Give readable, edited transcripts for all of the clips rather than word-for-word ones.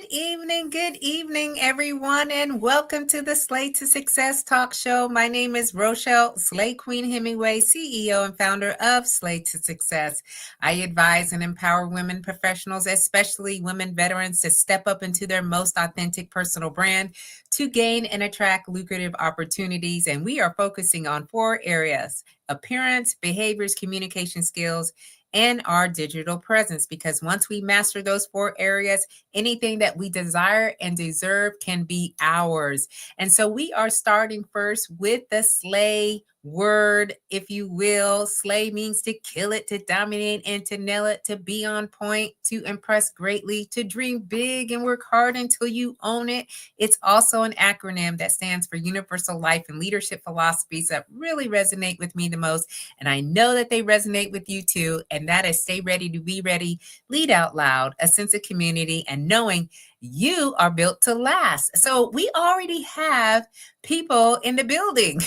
Good evening, everyone, and welcome to the Slay to Success Talk Show. My name is Rochelle, Slay Queen Hemingway, CEO and founder of Slay to Success. I advise and empower women professionals, especially women veterans, to step up into their most authentic personal brand to gain and attract lucrative opportunities. And we are focusing on 4 areas: appearance, behaviors, communication skills, and our digital presence. Because once we master those 4 areas, anything that we desire and deserve can be ours. And so we are starting first with the slay word, if you will. Slay means to kill it, to dominate, and to nail it, to be on point, to impress greatly, to dream big and work hard until you own it. It's also an acronym that stands for Universal Life and Leadership Philosophies that really resonate with me the most. And I know that they resonate with you too. And that is stay ready to be ready, lead out loud, a sense of community, and knowing you are built to last. So we already have people in the building.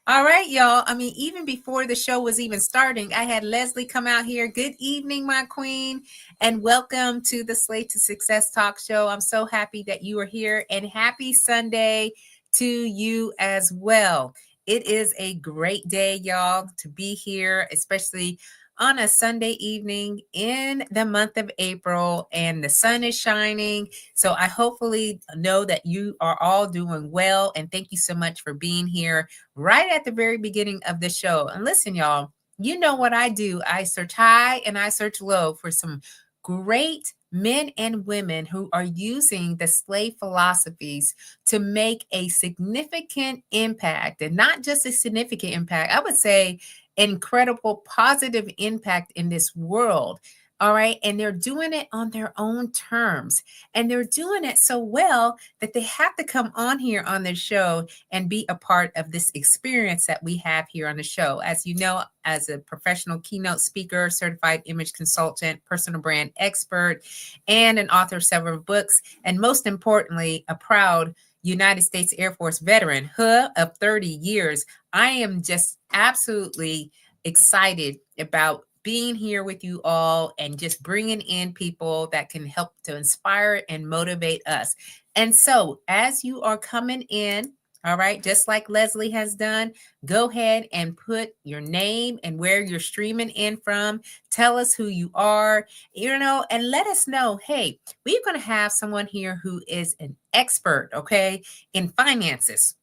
All right, y'all. I mean, even before the show was even starting, I had Leslie come out here. Good evening, my queen, and welcome to the Slay to Success Talk Show. I'm so happy that you are here, and happy Sunday to you as well. It is a great day, y'all, to be here, especially on a Sunday evening in the month of April, and the sun is shining. So I hopefully know that you are all doing well. And thank you so much for being here right at the very beginning of the show. And listen, y'all, you know what I do. I search high and I search low for some great men and women who are using the slay philosophies to make a significant impact, and not just a significant impact, I would say incredible positive impact in this world. All right. And they're doing it on their own terms. And they're doing it so well that they have to come on here on the show and be a part of this experience that we have here on the show. As you know, as a professional keynote speaker, certified image consultant, personal brand expert, and an author of several books, and most importantly, a proud United States Air Force veteran of 30 years. I am just absolutely excited about being here with you all and just bringing in people that can help to inspire and motivate us. And so as you are coming in, all right, just like Leslie has done, go ahead and put your name and where you're streaming in from. Tell us who you are, and let us know, hey, we're going to have someone here who is an expert, okay, in finances.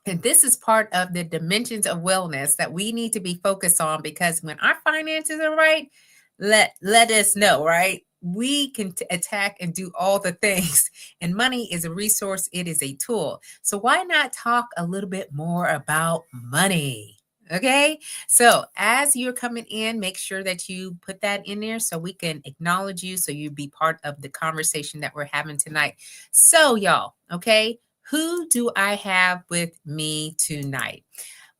And this is part of the dimensions of wellness that we need to be focused on, because when our finances are right, let us know, right? We can attack and do all the things. And money is a resource. It is a tool. So why not talk a little bit more about money? Okay. So as you're coming in, make sure that you put that in there so we can acknowledge you, so you be part of the conversation that we're having tonight. So y'all, okay, who do I have with me tonight?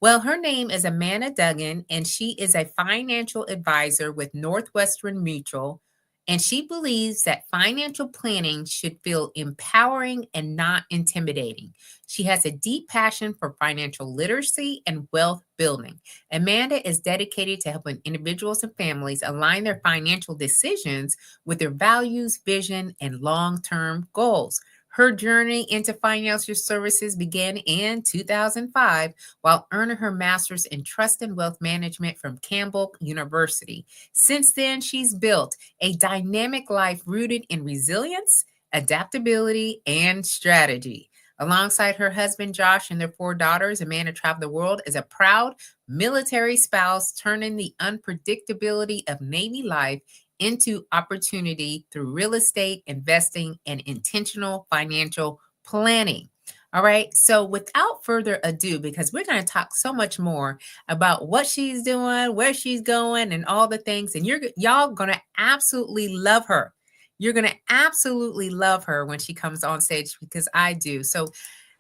Well, her name is Amanda Dugan, and she is a financial advisor with Northwestern Mutual. And she believes that financial planning should feel empowering and not intimidating. She has a deep passion for financial literacy and wealth building. Amanda is dedicated to helping individuals and families align their financial decisions with their values, vision, and long-term goals. Her journey into financial services began in 2005 while earning her master's in trust and wealth management from Campbell University. Since then, she's built a dynamic life rooted in resilience, adaptability, and strategy. Alongside her husband, Josh, and their 4 daughters, Amanda traveled the world as a proud military spouse, turning the unpredictability of Navy life into opportunity through real estate, investing, and intentional financial planning. All right. So without further ado, because we're going to talk so much more about what she's doing, where she's going, and all the things, and y'all going to absolutely love her. You're going to absolutely love her when she comes on stage, because I do. So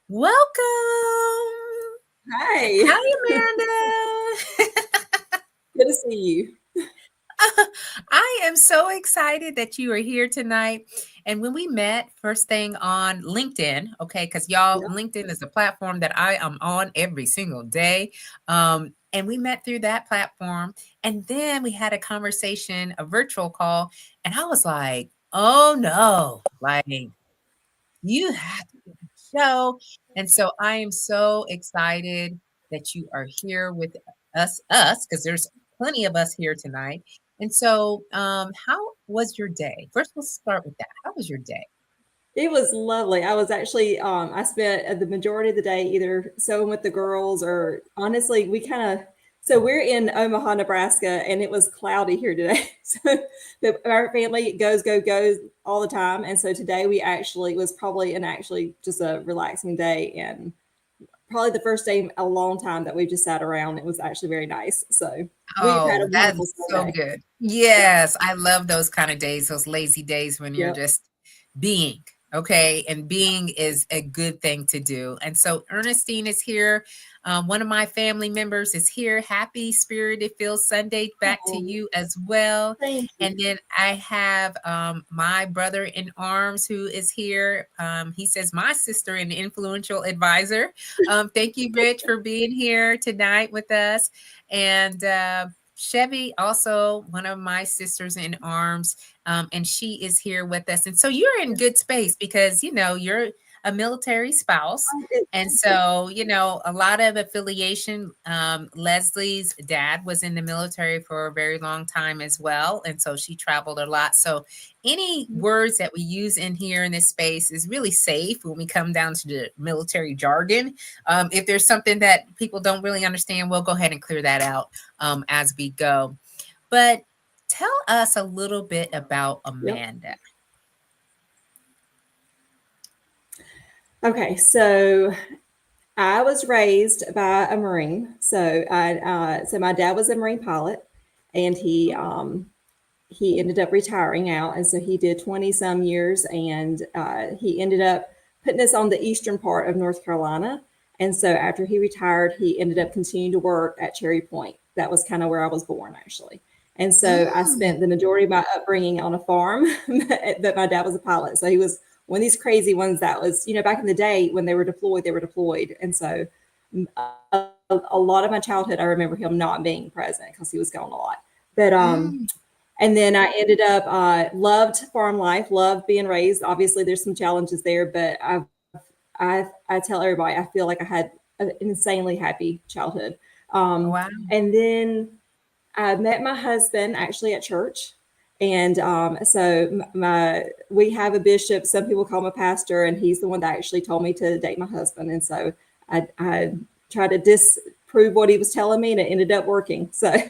welcome. Hi. Hi, Amanda. Good to see you. I am so excited that you are here tonight. And when we met first thing on LinkedIn, okay, because y'all, Yep. LinkedIn is a platform that I am on every single day. And we met through that platform. And then we had a conversation, a virtual call. And I was like, oh no, like You have to be on the show. And so I am so excited that you are here with because there's plenty of us here tonight. And so, how was your day? First, let's start with that. How was your day? It was lovely. I was actually, I spent the majority of the day either sewing with the girls or honestly, so we're in Omaha, Nebraska, and it was cloudy here today. So our family goes all the time. And so today it was probably actually just a relaxing day and probably the first day in a long time that we just sat around. It was actually very nice. So we've had a Oh, wonderful that's so Sunday. good. Yes, I love those kind of days, those lazy days when you're Yep. just being, okay? And being is a good thing to do. And so Ernestine is here. One of my family members is here. Happy Spirited Feel Sunday back to Oh, you as well. thank you. And then I have my brother in arms who is here. He says, my sister and influential advisor. Thank you, Rich, for being here tonight with us. And Chevy, also one of my sisters in arms, and she is here with us. And so you're in good space because, you're a military spouse. And so, a lot of affiliation. Leslie's dad was in the military for a very long time as well. And so she traveled a lot. So any words that we use in here in this space is really safe when we come down to the military jargon. If there's something that people don't really understand, we'll go ahead and clear that out as we go. But tell us a little bit about Yep. Amanda. Okay, so I was raised by a Marine. So my dad was a Marine pilot, and he ended up retiring out, and so he did 20 some years, and he ended up putting us on the eastern part of North Carolina. And so after he retired, he ended up continuing to work at Cherry Point. That was kind of where I was born, actually. And so I Mm, spent the majority of my upbringing on a farm, but my dad was a pilot. So he was one of these crazy ones that was, back in the day when they were deployed, they were deployed. And so a lot of my childhood, I remember him not being present because he was gone a lot. But mm. and then I ended up loved farm life, loved being raised. Obviously, there's some challenges there, but I tell everybody I feel like I had an insanely happy childhood. Wow. And then I met my husband actually at church. And we have a bishop. Some people call him a pastor, and he's the one that actually told me to date my husband. And so I tried to disprove what he was telling me, and it ended up working. So in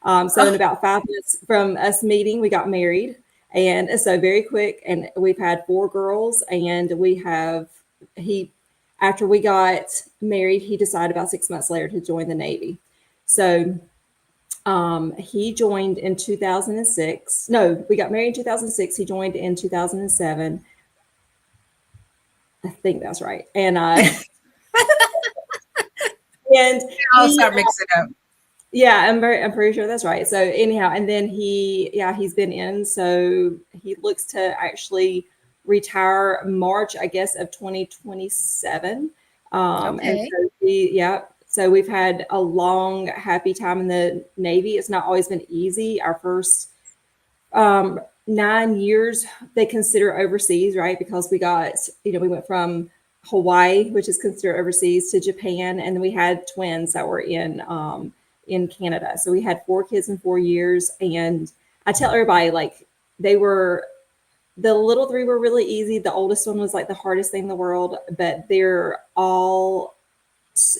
Oh, about 5 minutes from us meeting, we got married, and so very quick. And we've had 4 girls, and he after we got married, he decided about 6 months later to join the Navy. So he joined in 2006. No, we got married in 2006. He joined in 2007. I think that's right. And I'll he start mixing up. Yeah, I'm pretty sure that's right. So anyhow, and then he's been in. So he looks to actually retire March, I guess, of 2027. And Okay. so so we've had a long, happy time in the Navy. It's not always been easy. Our first 9 years they consider overseas, right? Because we went from Hawaii, which is considered overseas, to Japan, and then we had twins that were in Canada. So we had 4 kids in 4 years, and I tell everybody like they were the little three were really easy. The oldest one was like the hardest thing in the world, but they're all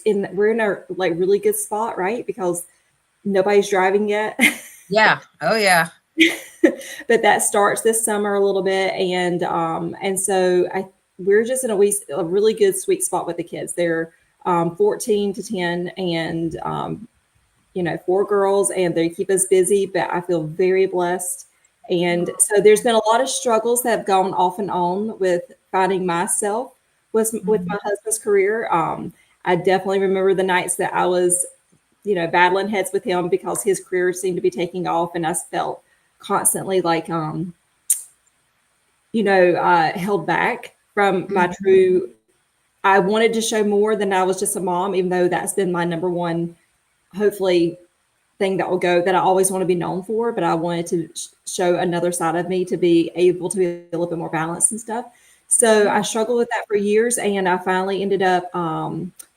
we're in a like really good spot, right? Because nobody's driving yet. Yeah. Oh, yeah. But that starts this summer a little bit, and so we're just in a really good sweet spot with the kids. They're 14 to 10, and 4 girls, and they keep us busy. But I feel very blessed, and so there's been a lot of struggles that have gone off and on with finding myself with Mhm. my husband's career. I definitely remember the nights that I was battling heads with him because his career seemed to be taking off, and I felt constantly like held back from my Mhm. true. I wanted to show more than I was just a mom, even though that's been my number one, hopefully, thing that will go that I always want to be known for. But I wanted to show another side of me to be able to be a little bit more balanced and stuff. So I Mm. struggled with that for years, and I finally ended up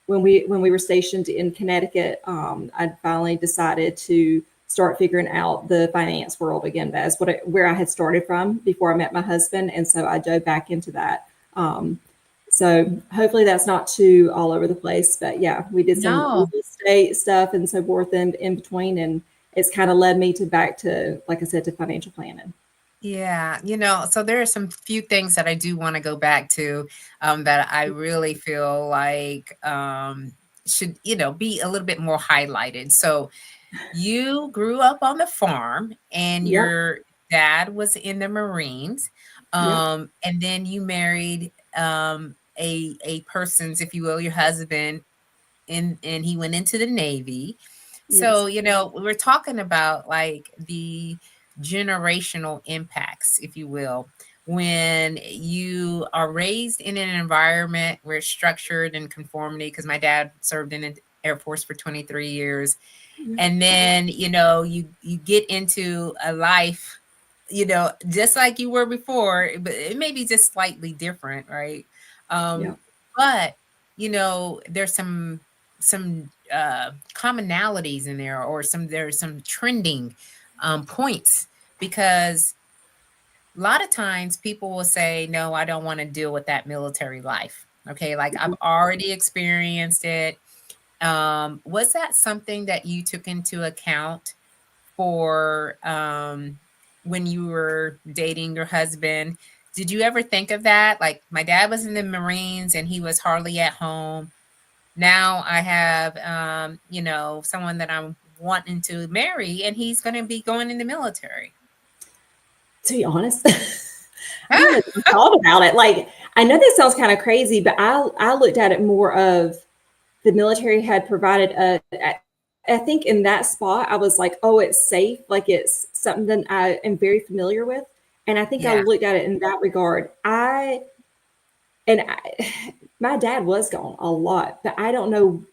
when we were stationed in Connecticut. I finally decided to start figuring out the finance world again. That's where I had started from before I met my husband, and so I dove back into that. Um, so hopefully that's not too all over the place, but yeah, we did some real No. estate stuff and so forth in between, and it's kind of led me to back to, like I said, to financial planning. Yeah, so there are some few things that I do want to go back to, that I really feel like, should, be a little bit more highlighted. So you grew up on the farm and Yep, your dad was in the Marines, yep, and then you married, a person's, if you will, your husband, and he went into the Navy. So, yes, we're talking about like the generational impacts, if you will, when you are raised in an environment where it's structured and conformity, because my dad served in the Air Force for 23 years. yep, And then, you get into a life, just like you were before, but it may be just slightly different, right? yep. But there's some commonalities in there, or there's some trending points, because a lot of times people will say, no, I don't want to deal with that military life. Okay, like I've already experienced it. Was that something that you took into account for, when you were dating your husband? Did you ever think of that? Like, my dad was in the Marines and he was hardly at home. Now I have, someone that I'm wanting to marry, and he's going to be going in the military. To be honest, I haven't thought about it. Like, I know this sounds kind of crazy, but I looked at it more of the military had provided I think in that spot, I was like, oh, it's safe. Like it's something that I am very familiar with. And I think I Yeah. looked at it in that regard. And I, my dad was gone a lot, but I don't know.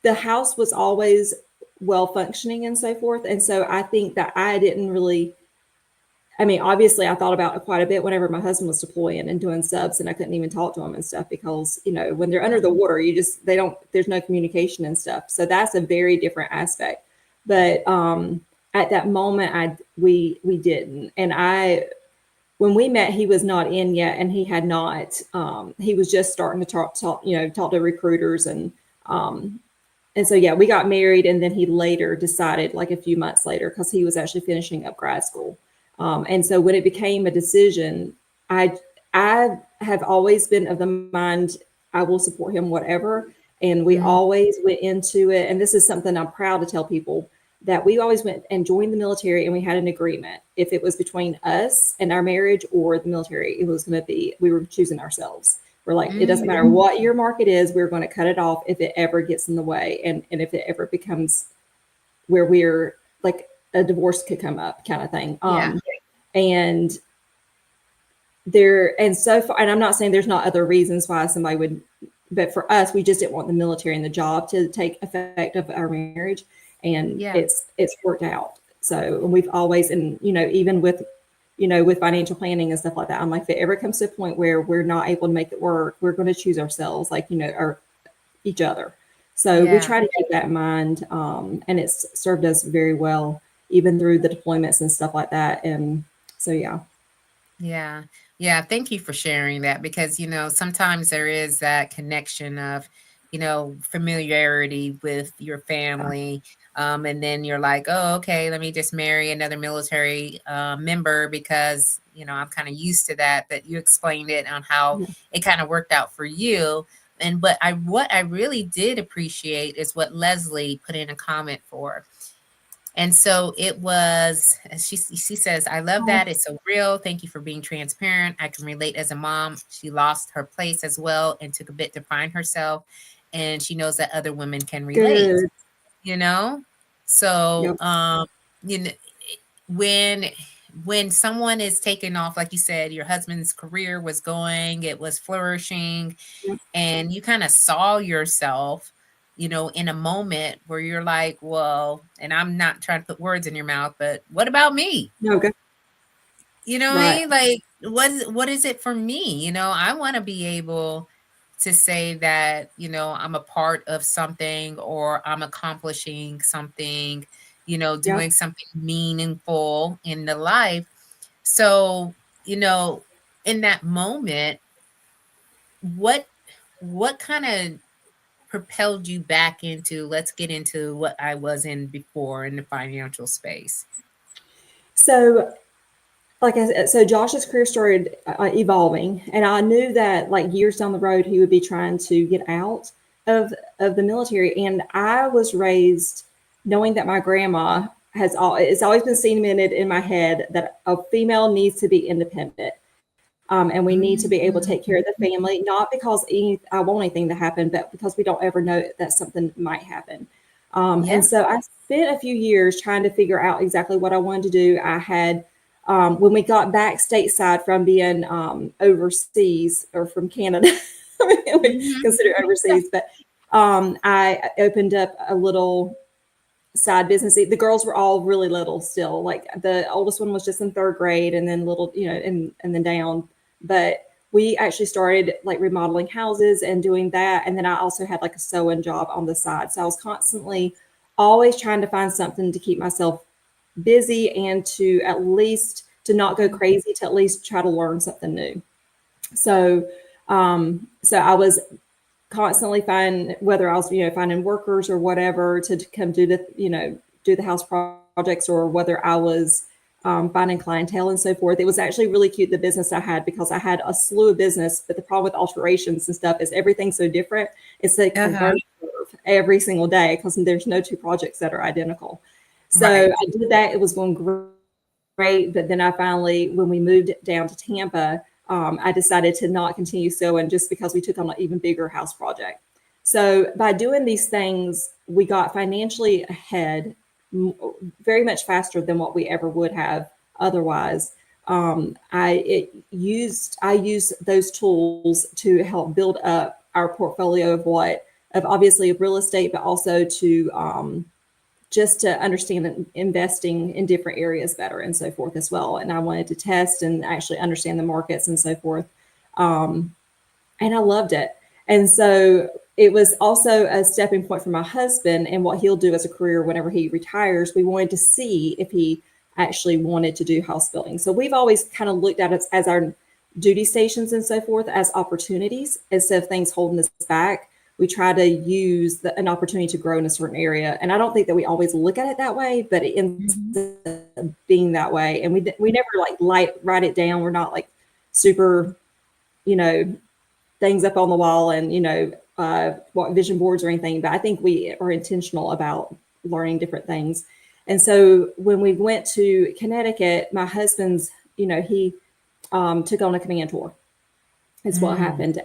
The house was always well functioning and so forth. And so I think that I didn't really, I mean, obviously, I thought about it quite a bit whenever my husband was deploying and doing subs, and I couldn't even talk to him and stuff because, when they're under Yeah. the water, they don't, there's no communication and stuff. So that's a very different aspect. But at that moment, we didn't. And when we met, he was not in yet, and he had not, he was just starting to talk to recruiters. And so, yeah, we got married, and then he later decided, like a few months later, because he was actually finishing up grad school. And so, when it became a decision, I I have always been of the mind I will support him whatever, and we Mm. always went into it. And this is something I'm proud to tell people that we always went and joined the military, and we had an agreement. If it was between us and our marriage or the military, it was going to be we were choosing ourselves. We're like, it doesn't matter Mm. what your market is, we're going to cut it off if it ever gets in the way. And if it ever becomes where we're like a divorce could come up kind of thing. Yeah. And and so far, and I'm not saying there's not other reasons why somebody would, but for us, we just didn't want the military and the job to take effect of our marriage. And Yeah. it's worked out. So and we've always, and even with financial planning and stuff like that, I'm like, if it ever comes to a point where we're not able to make it work, we're going to choose ourselves, like, or each other. So we Yeah. try to keep that in mind. And it's served us very well, even through the deployments and stuff like that. And so, yeah. Yeah. Yeah. Thank you for sharing that, because, sometimes there is that connection of, familiarity with your family. And then you're like, oh, okay, let me just marry another military member, because, I'm kind of used to that. But you explained it on how Yeah. it kind of worked out for you. And what I really did appreciate is what Leslie put in a comment for. And so it was, she says, I love that. It's so real. Thank you for being transparent. I can relate as a mom. She lost her place as well and took a bit to find herself. And she knows that other women can relate, Good. you know? So, Yep. you know, when when someone is taking off, like you said, your husband's career was going, it was flourishing, Yep. and you kind of saw yourself, in a moment where you're like, well, and I'm not trying to put words in your mouth, but what about me? No, good. You know what I Right. mean? Like, what is it for me? I want to be able to say that, I'm a part of something, or I'm accomplishing something, Yeah. doing something meaningful in the life. So, you know, in that moment, what kind of propelled you back into, let's get into what I was in before in the financial space? So, like I said, so Josh's career started evolving, and I knew that like years down the road he would be trying to get out of the military. And I was raised knowing that my grandma it's always been cemented in my head that a female needs to be independent. And we need to be able to Mm. take care of the family, not because I want anything to happen, but because we don't ever know that something might happen. And Yeah. so I spent a few years trying to figure out exactly what I wanted to do. I had, when we got back stateside from being overseas or from Canada, we Mhm. consider overseas, but I opened up a little side business. The girls were all really little still. Like the oldest one was just in third grade, and then little, and then down. But we actually started like remodeling houses and doing that. And then I also had like a sewing job on the side. So I was constantly always trying to find something to keep myself busy and to at least to not go crazy, to at least try to learn something new. So so I was constantly find whether I was, finding workers or whatever to come do the house projects, or whether I was finding clientele and so forth. It was actually really cute, the business I had, because I had a slew of business, but the problem with alterations and stuff is everything's so different. It's like a Uh-huh. learning curve every single day because there's no two projects that are identical. So Right. I did that. It was going great. But then I finally, when we moved down to Tampa, I decided to not continue sewing just because we took on an even bigger house project. So by doing these things, we got financially ahead very much faster than what we ever would have otherwise. I used those tools to help build up our portfolio of obviously of real estate, but also to just to understand investing in different areas better and so forth as well. And I wanted to test and actually understand the markets and so forth. And I loved it. And so it was also a stepping point for my husband and what he'll do as a career whenever he retires. We wanted to see if he actually wanted to do house building. So we've always kind of looked at it as our duty stations and so forth as opportunities instead of things holding us back. We try to use an opportunity to grow in a certain area. And I don't think that we always look at it that way, but it ends Mhm. up being that way. And we never like write it down. We're not like super, you know, things up on the wall and what vision boards or anything, but I think we are intentional about learning different things. And so when we went to Connecticut, my husband's, he took on a command tour is what Mm. happened.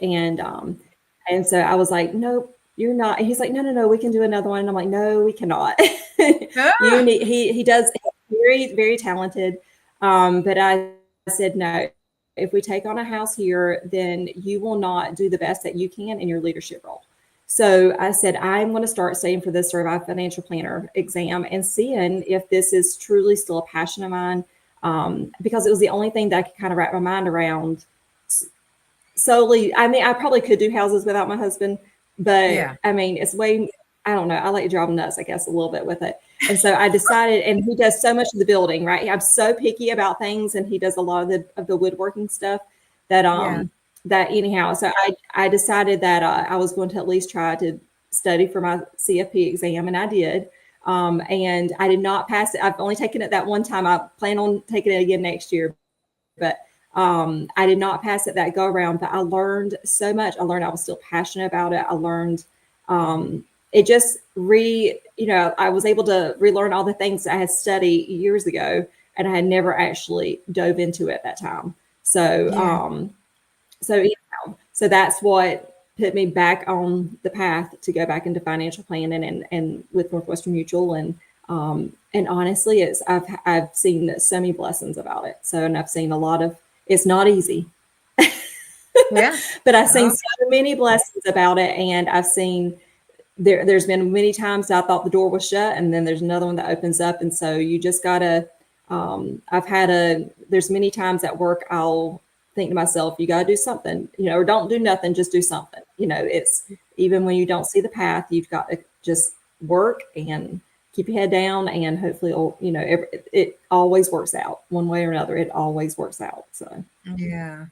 And so I was like, nope, you're not. And he's like, no, no, no, we can do another one. And I'm like, no, we cannot. You Ah. need, he does very, very talented. But I said, no, if we take on a house here, then you will not do the best that you can in your leadership role. So I said, I'm going to start studying for this Certified Financial Planner exam and seeing if this is truly still a passion of mine, because it was the only thing that I could kind of wrap my mind around solely. I mean, I probably could do houses without my husband, but Yeah. I mean, it's way, I don't know. I like to drive him nuts, I guess, a little bit with it. And so I decided, and he does so much of the building, right? I'm so picky about things, and he does a lot of the woodworking stuff that, Yeah. that anyhow. So I decided that I was going to at least try to study for my CFP exam, and I did. And I did not pass it. I've only taken it that one time. I plan on taking it again next year, but I did not pass it that go around. But I learned so much. I learned I was still passionate about it. I learned it just I was able to relearn all the things I had studied years ago, and I had never actually dove into it at that time. So Yeah. so that's what put me back on the path to go back into financial planning and with Northwestern Mutual. And honestly, I've seen so many blessings about it. So, and I've seen a lot of, it's not easy, Yeah. but I've seen Oh, so many blessings about it. And I've seen there's been many times I thought the door was shut, and then there's another one that opens up. And so you just gotta, there's many times at work think to myself, you got to do something, or don't do nothing, just do something. It's even when you don't see the path, you've got to just work and keep your head down, and hopefully, it always works out one way or another. It always works out. So, Yeah.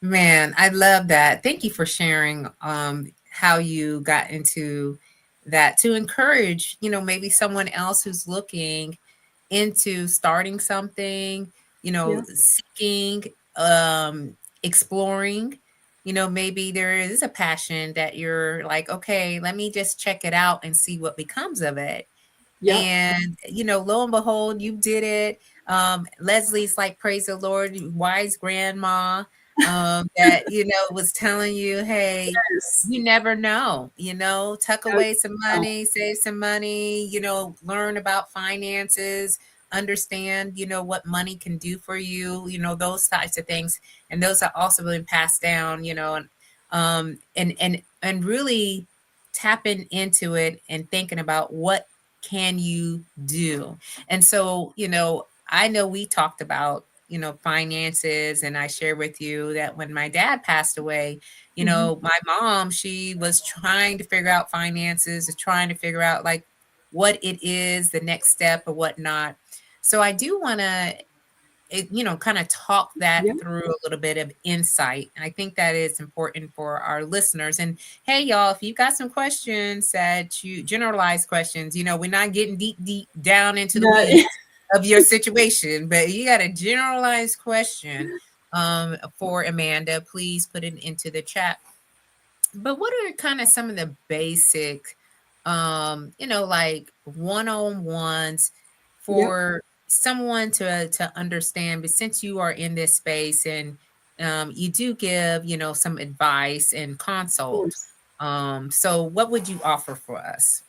Man, I love that. Thank you for sharing how you got into that to encourage, maybe someone else who's looking into starting something, yeah, seeking, exploring, maybe there is a passion that you're like, okay, let me just check it out and see what becomes of it. yep. And, lo and behold, you did it. Leslie's like, praise the Lord, wise grandma, that, was telling you, hey, Yes. you never know, tuck No, away some money, save some money, learn about finances, understand, what money can do for you, those types of things. And those are also been passed down, and really tapping into it and thinking about what can you do. And so, I know we talked about, finances, and I share with you that when my dad passed away, mhm. my mom, she was trying to figure out finances, trying to figure out like what it is, the next step or whatnot. So I do want to, kind of talk that Yeah, through a little bit of insight. And I think that is important for our listeners. And hey, y'all, if you got some questions that you generalized questions, we're not getting deep down into the no, weeds of your situation, but you got a generalized question for Amanda, please put it into the chat. But what are kind of some of the basic, like one-on-ones yep, for someone to understand? But since you are in this space and you do give, some advice and of consult, course. so what would you offer for us?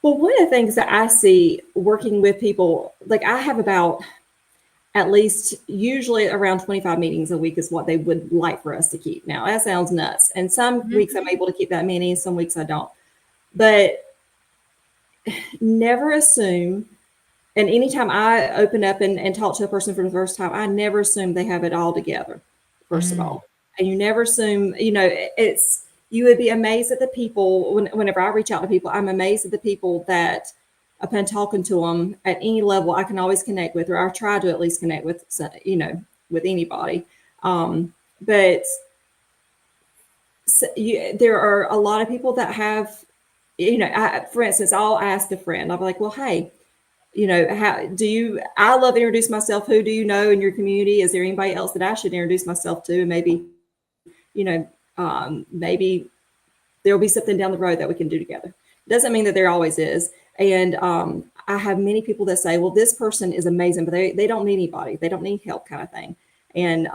Well, one of the things that I see working with people, like I have about at least usually around 25 meetings a week is what they would like for us to keep. Now, that sounds nuts. And some weeks I'm Mhm. able to keep that many, some weeks I don't. But never assume, and anytime I open up and talk to a person for the first time, I never assume they have it all together, first of Mm. all. And you never assume, you would be amazed at the people, whenever I reach out to people, I'm amazed at the people that upon talking to them at any level, I can always connect with, or I try to at least connect with, with anybody. But so there are a lot of people that have, for instance, I'll ask a friend, I'll be like, well, hey, how do you, I love to introduce myself. Who do you know in your community? Is there anybody else that I should introduce myself to? And maybe, maybe there'll be something down the road that we can do together. Doesn't mean that there always is. And I have many people that say, well, this person is amazing, but they don't need anybody. They don't need help, kind of thing. And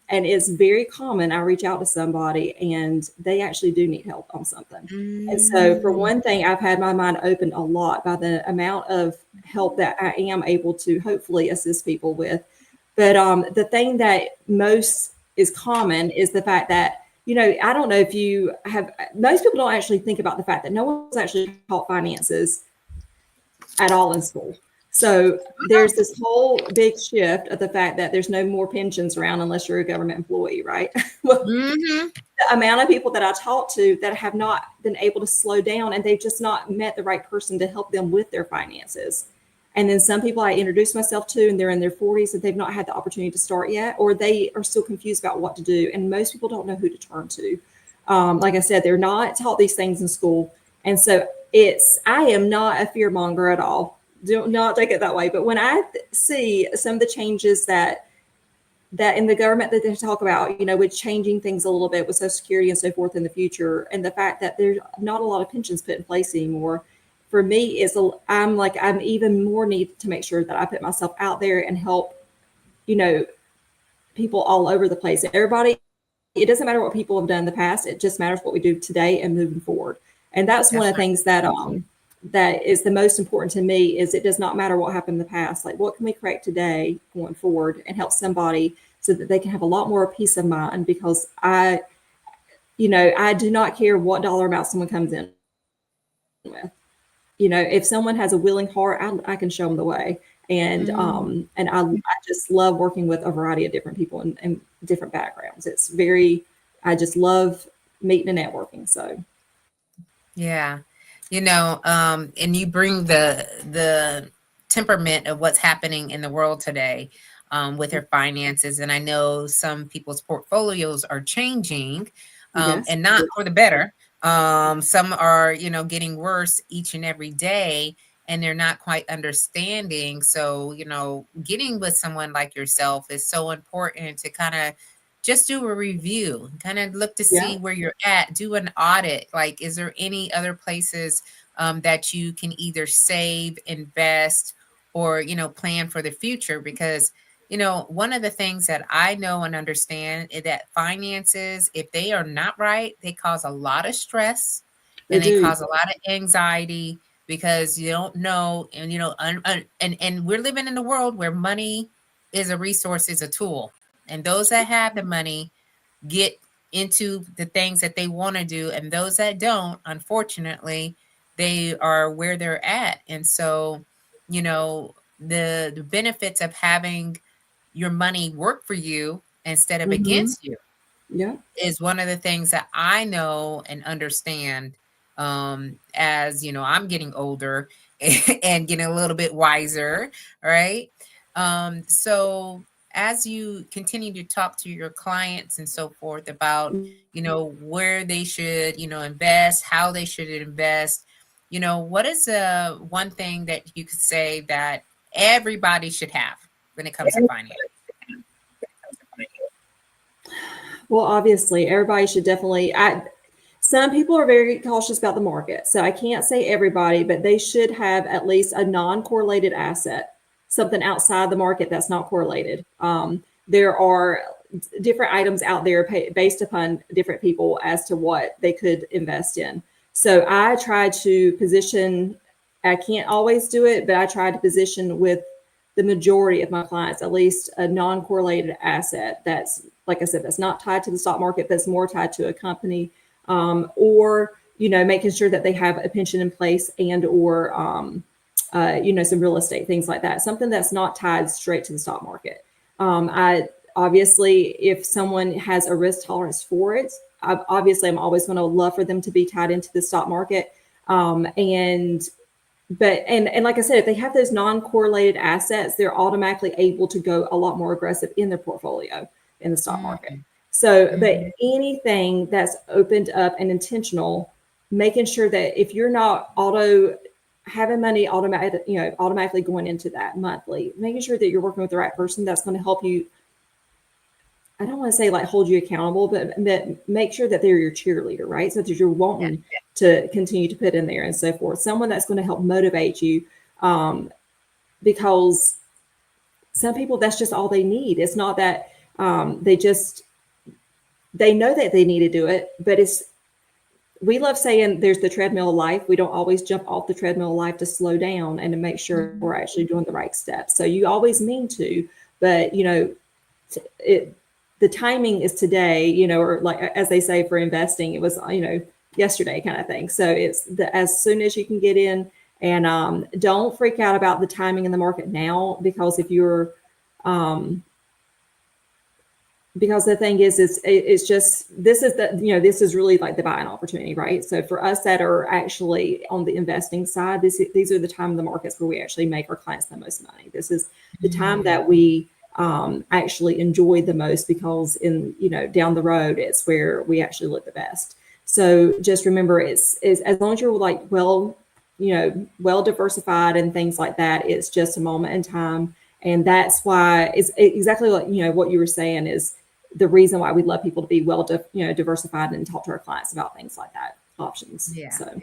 it's very common. I reach out to somebody and they actually do need help on something. And so for Mm. one thing, I've had my mind opened a lot by the amount of help that I am able to hopefully assist people with. But the thing that most is common is the fact that, I don't know if you have, most people don't actually think about the fact that no one's actually taught finances at all in school. So there's this whole big shift of the fact that there's no more pensions around unless you're a government employee, right? Well, Mhm. the amount of people that I talk to that have not been able to slow down, and they've just not met the right person to help them with their finances. And then some people I introduce myself to, and they're in their 40s and they've not had the opportunity to start yet, or they are still confused about what to do. And most people don't know who to turn to. Like I said, they're not taught these things in school. And so I am not a fear monger at all. Do not take it that way. But when I see some of the changes that in the government that they talk about, with changing things a little bit with Social Security and so forth in the future, and the fact that there's not a lot of pensions put in place anymore, for me I'm even more need to make sure that I put myself out there and help, you know, people all over the place. Everybody, it doesn't matter what people have done in the past. It just matters what we do today and moving forward. And that's one That's of the things that is the most important to me is it does not matter what happened in the past. Like, what can we create today going forward and help somebody so that they can have a lot more peace of mind? Because I do not care what dollar amount someone comes in with. If someone has a willing heart, I can show them the way. And I just love working with a variety of different people and different backgrounds. I just love meeting and networking. So Yeah. And you bring the temperament of what's happening in the world today, with their finances. And I know some people's portfolios are changing, yes, and not for the better. Some are, getting worse each and every day, and they're not quite understanding. So, getting with someone like yourself is so important to kind of just do a review, kind of look to yeah, see where you're at, do an audit. Like, is there any other places that you can either save, invest, or, plan for the future? Because, one of the things that I know and understand is that finances, if they are not right, they cause a lot of stress they and they do. cause a lot of anxiety because you don't know. And, and we're living in a world where money is a resource, is a tool. And those that have the money get into the things that they want to do. And those that don't, unfortunately, they are where they're at. And so, the benefits of having your money work for you instead of Hmm. against you Yeah. is one of the things that I know and understand, as I'm getting older and getting a little bit wiser, right? So as you continue to talk to your clients and so forth about, where they should, invest, how they should invest, what is the one thing that you could say that everybody should have when it comes to finance? Well, obviously, everybody should definitely. Some people are very cautious about the market, so I can't say everybody, but they should have at least a non-correlated asset, something outside the market that's not correlated. There are different items out there based upon different people as to what they could invest in. So I try to position. I can't always do it, but I try to position with the majority of my clients at least a non-correlated asset that's, like I said, that's not tied to the stock market, that's more tied to a company, or making sure that they have a pension in place and or some real estate, things like that, something that's not tied straight to the stock market. I obviously, if someone has a risk tolerance for it, I'm always going to love for them to be tied into the stock market. And like I said, if they have those non-correlated assets, they're automatically able to go a lot more aggressive in their portfolio in the stock market. Mm, So, but mhm. anything that's opened up and intentional, making sure that if you're not having money automatically going into that monthly, making sure that you're working with the right person that's going to help you. I don't want to say like hold you accountable, but make sure that they're your cheerleader, right? So that you're Yeah. wanting to continue to put in there and so forth. Someone that's going to help motivate you, because some people that's just all they need. It's not that they know that they need to do it, but we love saying there's the treadmill of life. We don't always jump off the treadmill of life to slow down and to make sure we're Mhm. actually doing the right steps. So you always mean to, but it the timing is today, or like as they say for investing, it was yesterday kind of thing. So it's as soon as you can get in, and don't freak out about the timing in the market now, because if you're because the thing is it's just this is really like the buying opportunity, right? So for us that are actually on the investing side, these are the time of the markets where we actually make our clients the most money. This is the time Mm. that we actually enjoy the most, because down the road it's where we actually look the best. So just remember, it's as long as you're like well diversified and things like that, it's just a moment in time. And that's why it's exactly like what you were saying is the reason why we love people to be diversified and talk to our clients about things like that, options. Yeah. So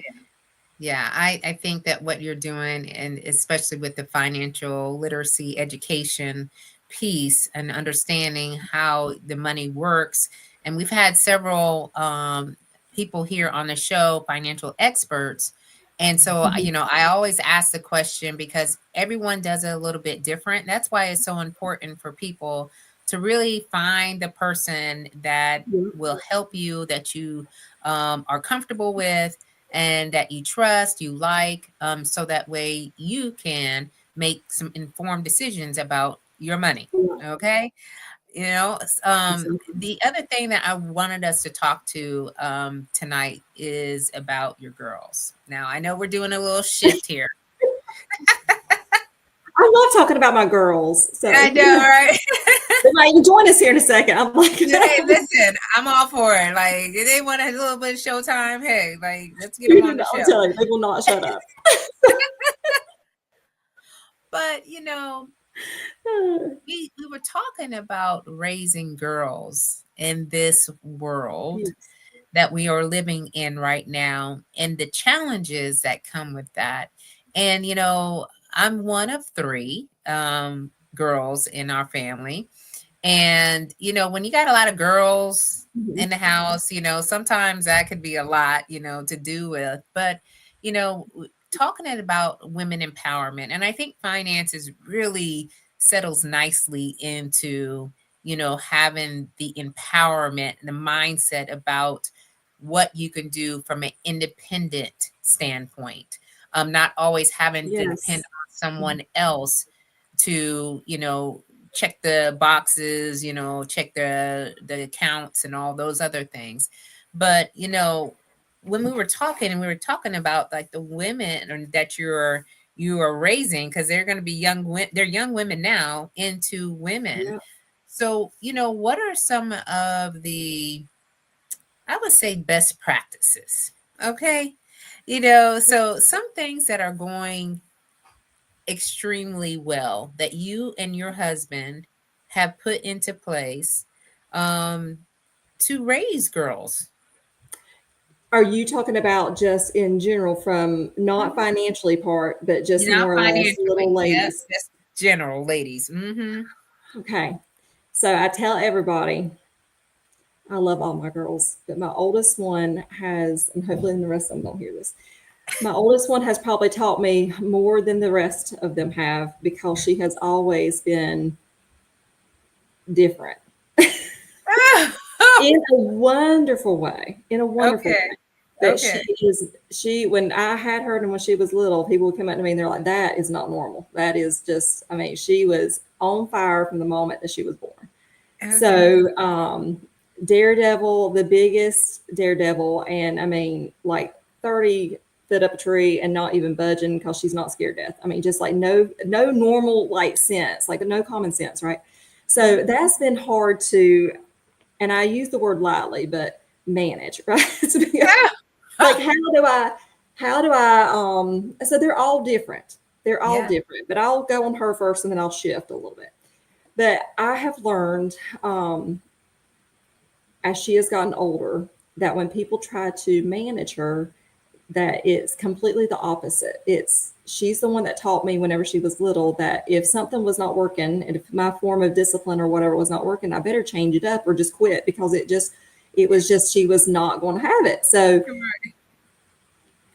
Yeah. I think that what you're doing, and especially with the financial literacy education piece and understanding how the money works. And we've had several people here on the show, financial experts. And so, I always ask the question because everyone does it a little bit different. That's why it's so important for people to really find the person that yeah. will help you, that you are comfortable with, and that you trust, you like, so that way you can make some informed decisions about your money. Yeah, Okay. exactly. The other thing that I wanted us to talk to tonight is about your girls. Now, I know we're doing a little shift here. I love talking about my girls. So I know, right? they might even join us here in a second. I'm like, Hey, listen, I'm all for it. Like, if they want a little bit of showtime, hey, like, let's get them on the I'm show. telling you, they will not shut up. But, we were talking about raising girls in this world Yes. that we are living in right now and the challenges that come with that. And, I'm one of three girls in our family. And, when you got a lot of girls Mhm. in the house, sometimes that could be a lot, to do with. But, talking about women empowerment, and I think finances really settles nicely into, having the empowerment and the mindset about what you can do from an independent standpoint. Not always having to depend Yes. on someone else to, check the boxes, check the accounts and all those other things. But, when we were talking about like the women that you are raising, because they're going to be they're young women now into women. Yeah. So, what are some of the, I would say, best practices? Okay. So some things that are going extremely well that you and your husband have put into place um, to raise girls. Are you talking about just in general from not Mhm. financially part, but just Not more or less little financially. Yep. ladies? Just general ladies. Mm-hmm. Okay. So I tell everybody I love all my girls, but my oldest one has, and hopefully the rest of them don't hear this. My oldest one has probably taught me more than the rest of them have because she has always been different in a wonderful way. In a wonderful Okay. way. But Okay. when I had her and when she was little, people would come up to me and they're like, that is not normal. That is just, I mean, she was on fire from the moment that she was born. Okay. So, Daredevil, the biggest daredevil, and I mean, like 30 foot up a tree and not even budging because she's not scared to death. I mean, just like no normal like sense, like no common sense, right? So Mhm. that's been hard to, and I use the word lightly, but manage, right? Like so they're all different. They're all Yeah. different, but I'll go on her first and then I'll shift a little bit. But I have learned as she has gotten older that when people try to manage her, that it's completely the opposite. It's she's the one that taught me whenever she was little that if something was not working and if my form of discipline or whatever was not working, I better change it up or just quit because it was just she was not going to have it. So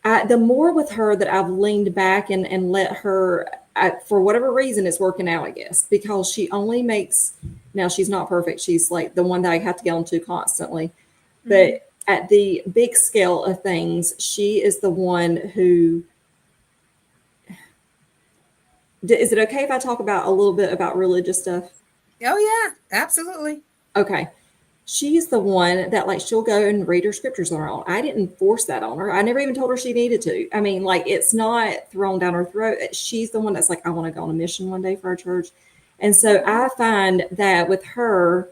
the more with her that I've leaned back and let her, for whatever reason, it's working out, I guess, because she only makes, now she's not perfect. She's like the one that I have to get onto constantly. Mhm. But at the big scale of things, she is the one who, is it okay if I talk about a little bit about religious stuff? Oh yeah, absolutely. Okay. She's the one that like she'll go and read her scriptures on her own. I didn't force that on her. I never even told her she needed to. I mean, like it's not thrown down her throat. She's the one that's like, I want to go on a mission one day for our church. And so I find that with her,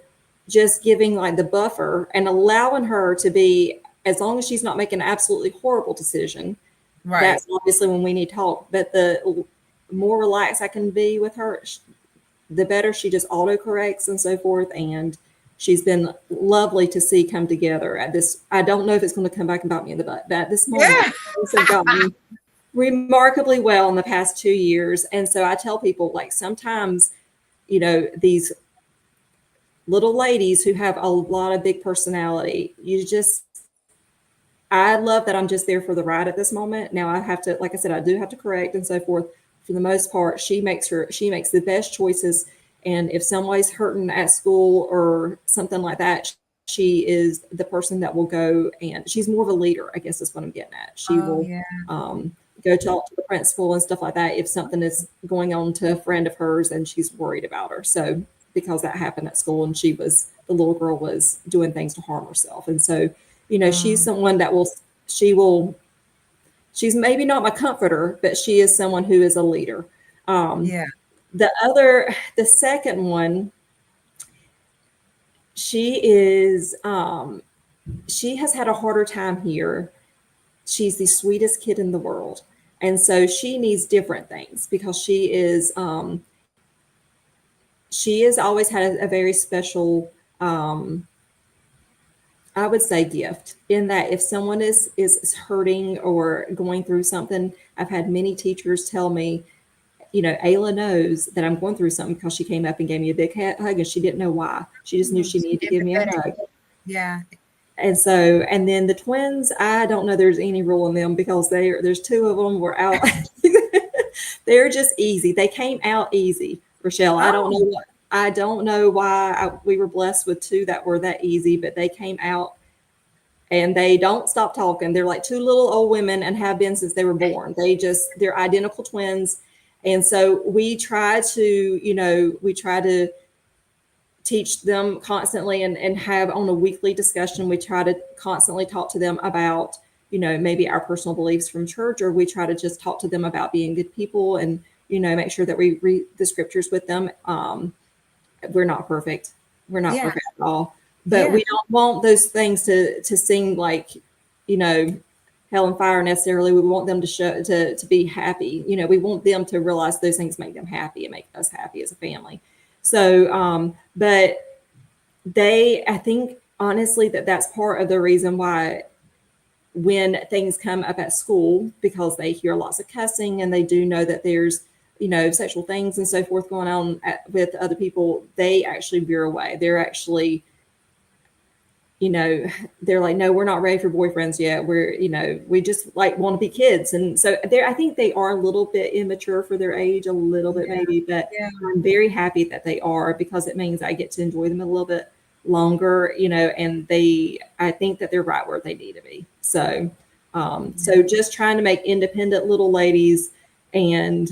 just giving like the buffer and allowing her to be, as long as she's not making an absolutely horrible decision, Right. that's obviously when we need talk. But the more relaxed I can be with her, the better she just auto corrects and so forth. And she's been lovely to see come together at this. I don't know if it's going to come back and bite me in the butt, but at this moment, Yeah. things have gotten remarkably well in the past 2 years. And so I tell people like sometimes, these little ladies who have a lot of big personality, I love that I'm just there for the ride at this moment. Now I have to, like I said, I do have to correct and so forth. For the most part, she makes the best choices. And if somebody's hurting at school or something like that, she is the person that will go and she's more of a leader, I guess is what I'm getting at. She Oh will, yeah. um, go talk to the principal and stuff like that if something is going on to a friend of hers and she's worried about her. So because that happened at school and the little girl was doing things to harm herself. And so, she's someone that she's maybe not my comforter, but she is someone who is a leader. Yeah. The second one, she is, she has had a harder time here. She's the sweetest kid in the world. And so she needs different things because she has always had a very special, I would say, gift in that if someone is hurting or going through something, I've had many teachers tell me, Ayla knows that I'm going through something because she came up and gave me a big hug and she didn't know why. She just knew she needed to give me a hug. Yeah. And so, and then the twins, I don't know there's any rule in them because there's two of them were out. They're just easy. They came out easy, Rochelle. I don't know why we were blessed with two that were that easy, but they came out and they don't stop talking. They're like two little old women and have been since they were born. They're identical twins. And so we try to teach them constantly and have on a weekly discussion. We try to constantly talk to them about, maybe our personal beliefs from church, or we try to just talk to them about being good people and, make sure that we read the scriptures with them. We're not perfect. We're not perfect at all, but we don't want those things to seem like, hell and fire necessarily. We want them to be happy. We want them to realize those things make them happy and make us happy as a family. So, but I think honestly that's part of the reason why when things come up at school, because they hear lots of cussing and they do know that there's, sexual things and so forth going on with other people, they actually veer away. They're actually, they're like, no, we're not ready for boyfriends yet. We just like want to be kids. And so I think they are a little bit immature for their age, a little bit maybe, but I'm very happy that they are because it means I get to enjoy them a little bit longer, and I think that they're right where they need to be. So, so just trying to make independent little ladies and,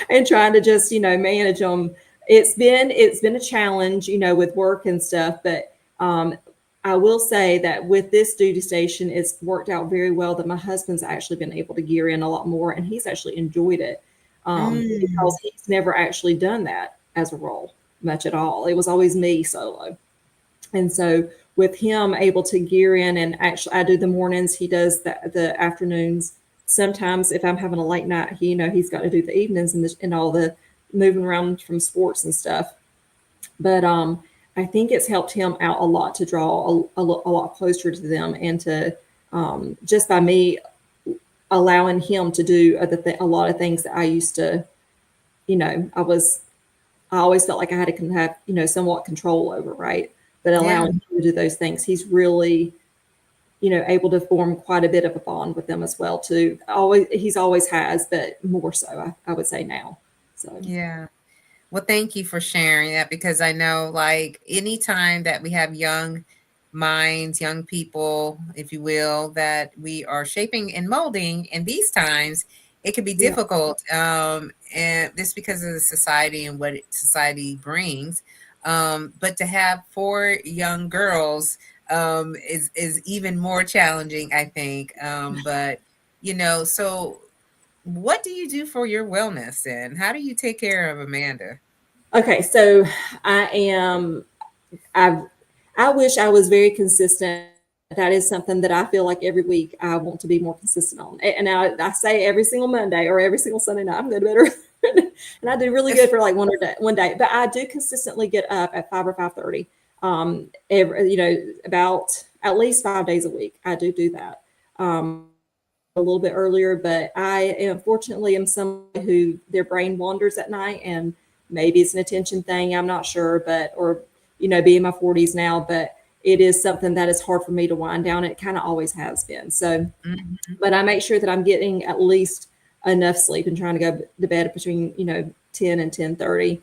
and trying to just, manage them. It's been a challenge, with work and stuff, but I will say that with this duty station, it's worked out very well that my husband's actually been able to gear in a lot more, and he's actually enjoyed it because he's never actually done that as a role much at all. It was always me solo. And so with him able to gear in, and actually I do the mornings, he does the afternoons. Sometimes if I'm having a late night, he's got to do the evenings and all the moving around from sports and stuff. But I think it's helped him out a lot to draw a lot closer to them, and to just by me allowing him to do a lot of things that I used to, I always felt like I had to have, somewhat control over, right? But allowing him to do those things, he's really, able to form quite a bit of a bond with them as well too. He's always has, but more so, I would say now. So yeah. Well, thank you for sharing that, because I know, like, anytime that we have young minds, young people, if you will, that we are shaping and molding in these times, it can be difficult, and just because of the society and what society brings. But to have 4 young girls is even more challenging, I think. But so what do you do for your wellness, and how do you take care of Amanda? okay, so I wish I was very consistent. That is something that I feel like every week I want to be more consistent on. And I say every single Monday or every single Sunday night, I'm going to better. And I do really good for like one day. But I do consistently get up at 5 or 5:30. About at least 5 days a week. I do that. A little bit earlier, but I unfortunately am someone who their brain wanders at night, and maybe it's an attention thing. I'm not sure, or be in my 40s now, but it is something that is hard for me to wind down. It kind of always has been. So, but I make sure that I'm getting at least enough sleep and trying to go to bed between, 10 and 10:30.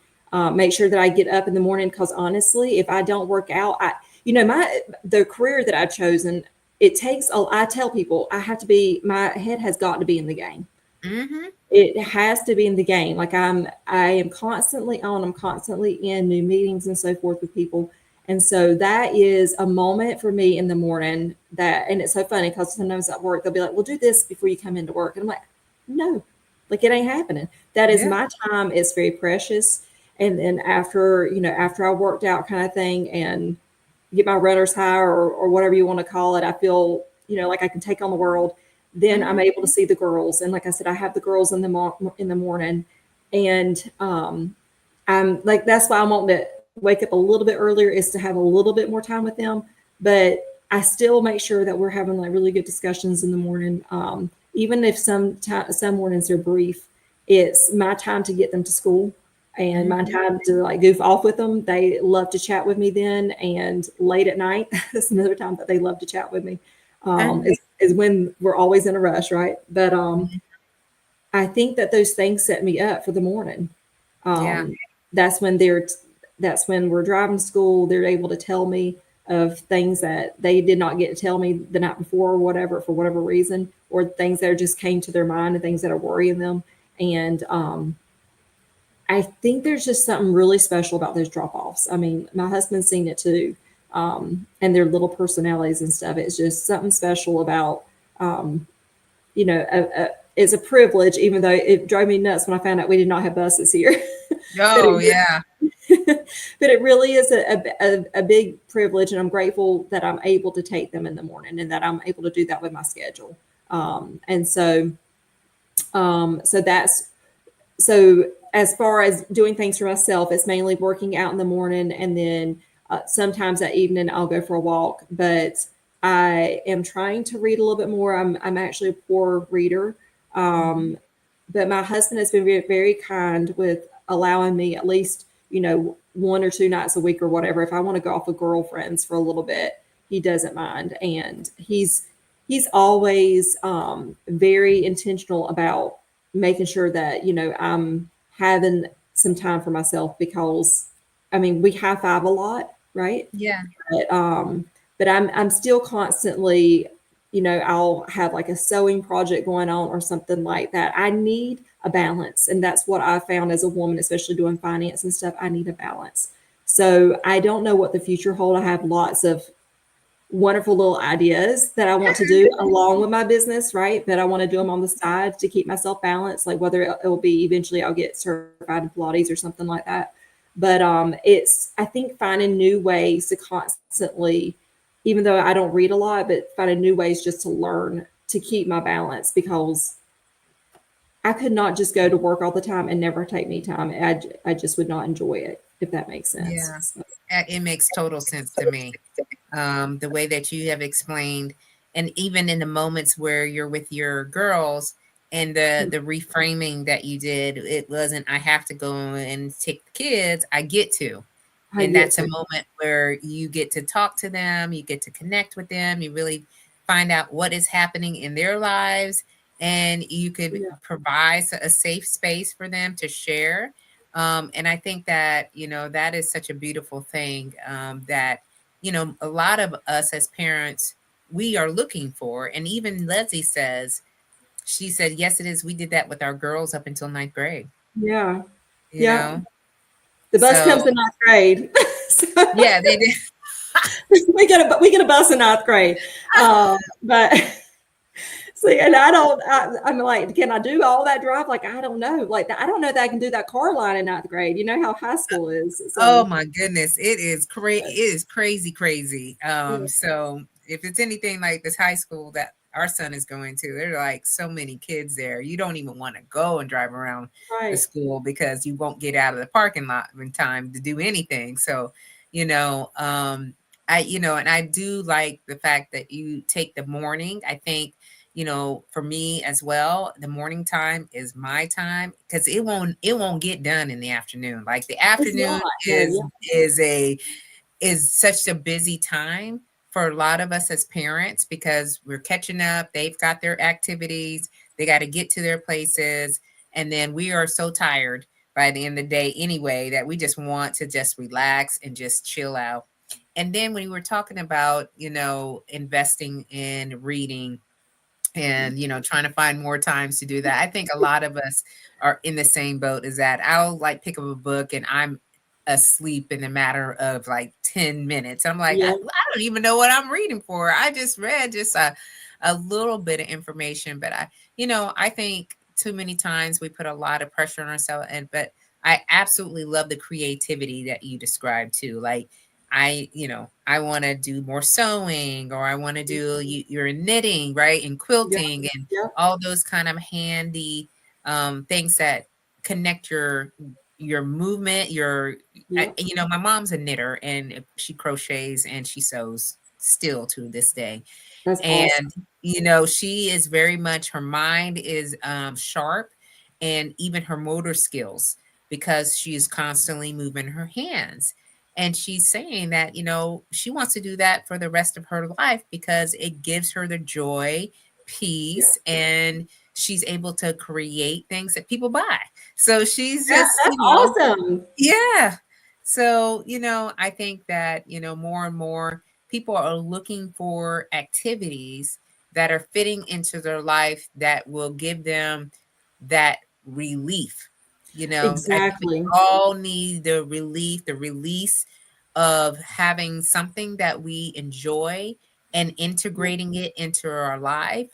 Make sure that I get up in the morning, because honestly, if I don't work out, the career that I've chosen, it takes, I tell people I have to be, my head has got to be in the game. Mm-hmm. It has to be in the game. Like I am constantly on, I'm constantly in new meetings and so forth with people. And so that is a moment for me in the morning that, and it's so funny because sometimes at work, they'll be like, well, do this before you come into work. And I'm like, no, like it ain't happening. That is Yeah. my time. It's very precious. And then after, after I worked out kind of thing and get my runner's high or whatever you want to call it, I feel, like I can take on the world. Then I'm Mm-hmm. able to see the girls. And like I said, I have the girls in the morning. And I'm like, that's why I want to wake up a little bit earlier, is to have a little bit more time with them. But I still make sure that we're having like really good discussions in the morning. Even if some mornings are brief, it's my time to get them to school and my Mm-hmm. time to like goof off with them. They love to chat with me then, and late at night, that's another time that they love to chat with me. Is when we're always in a rush, right? But I think that those things set me up for the morning. Yeah. Um, that's when they're that's when we're driving to school. They're able to tell me of things that they did not get to tell me the night before or whatever, for whatever reason, or things that just came to their mind and things that are worrying them. And I think there's just something really special about those drop offs. I mean, my husband's seen it too. And their little personalities and stuff. It's just something special about, um, it's a privilege, even though it drove me nuts when I found out we did not have buses here. but Oh, it yeah. but it really is a big privilege, and I'm grateful that I'm able to take them in the morning and that I'm able to do that with my schedule. And so so that's so as far as doing things for myself, it's mainly working out in the morning, and then sometimes that evening I'll go for a walk. But I am trying to read a little bit more. I'm actually a poor reader, Mm-hmm. but my husband has been very, very kind with allowing me at least, one or two nights a week or whatever. If I want to go off with girlfriends for a little bit, he doesn't mind. And he's always very intentional about making sure that, I'm having some time for myself, because I mean, we high five a lot, right? Yeah. But I'm still constantly, I'll have like a sewing project going on or something like that. I need a balance, and that's what I found as a woman, especially doing finance and stuff. I need a balance. So I don't know what the future hold. I have lots of wonderful little ideas that I want to do along with my business, right? But I want to do them on the side to keep myself balanced, like whether it will be eventually I'll get certified in Pilates or something like that. But it's, I think, finding new ways to constantly, even though I don't read a lot, but finding new ways just to learn to keep my balance, because I could not just go to work all the time and never take me time. I just would not enjoy it, if that makes sense. Yeah. So, It makes total sense to me. The way that you have explained, and even in the moments where you're with your girls, and the reframing that you did, it wasn't I have to go and take the kids, I get to. I And get that's a to. moment where you get to talk to them, you get to connect with them, you really find out what is happening in their lives, and you could Yeah. provide a safe space for them to share. And I think that, that is such a beautiful thing, that, a lot of us as parents, we are looking for. And even Leslie says, she said, yes, it is. We did that with our girls up until ninth grade, Yeah. you Yeah. know? The bus So, comes in ninth grade. So yeah, they did. we get a bus in ninth grade. But see, and I'm like, can I do all that drive? Like, I don't know. Like, I don't know that I can do that car line in ninth grade. You know how high school is. Oh So, my goodness, it is crazy. It is crazy, crazy. yeah, So if it's anything like this high school that our son is going to, there are like so many kids there. You don't even want to go and drive around the right. school because you won't get out of the parking lot in time to do anything. So, you know, and I do like the fact that you take the morning. I think, for me as well, the morning time is my time, because it won't get done in the afternoon. Like the It's afternoon not. No, is yeah. is such a busy time for a lot of us as parents, because we're catching up. They've got their activities, they got to get to their places, and then we are so tired by the end of the day anyway that we just want to just relax and just chill out. And then when you were talking about, investing in reading and, trying to find more times to do that, I think a lot of us are in the same boat as that. I'll like pick up a book and I'm asleep in a matter of like 10 minutes. I'm like, I Yeah. don't even know what I'm reading for. I just read just a little bit of information, but I think too many times we put a lot of pressure on ourselves. But I absolutely love the creativity that you described too. Like, I want to do more sewing, or I want to do you're knitting, right? And Yeah. quilting and Yeah. all those kind of handy things that connect your movement, Yeah. my mom's a knitter and she crochets and she sews still to this day. That's And, awesome. she is very much, her mind is sharp, and even her motor skills, because she is constantly moving her hands. And she's saying that, she wants to do that for the rest of her life because it gives her the joy, Yeah. peace, and she's able to create things that people buy. So she's just, That's awesome. yeah. So, I think that, more and more people are looking for activities that are fitting into their life that will give them that relief. I think we Exactly. all need the relief, the release of having something that we enjoy and Yeah. integrating it into our life.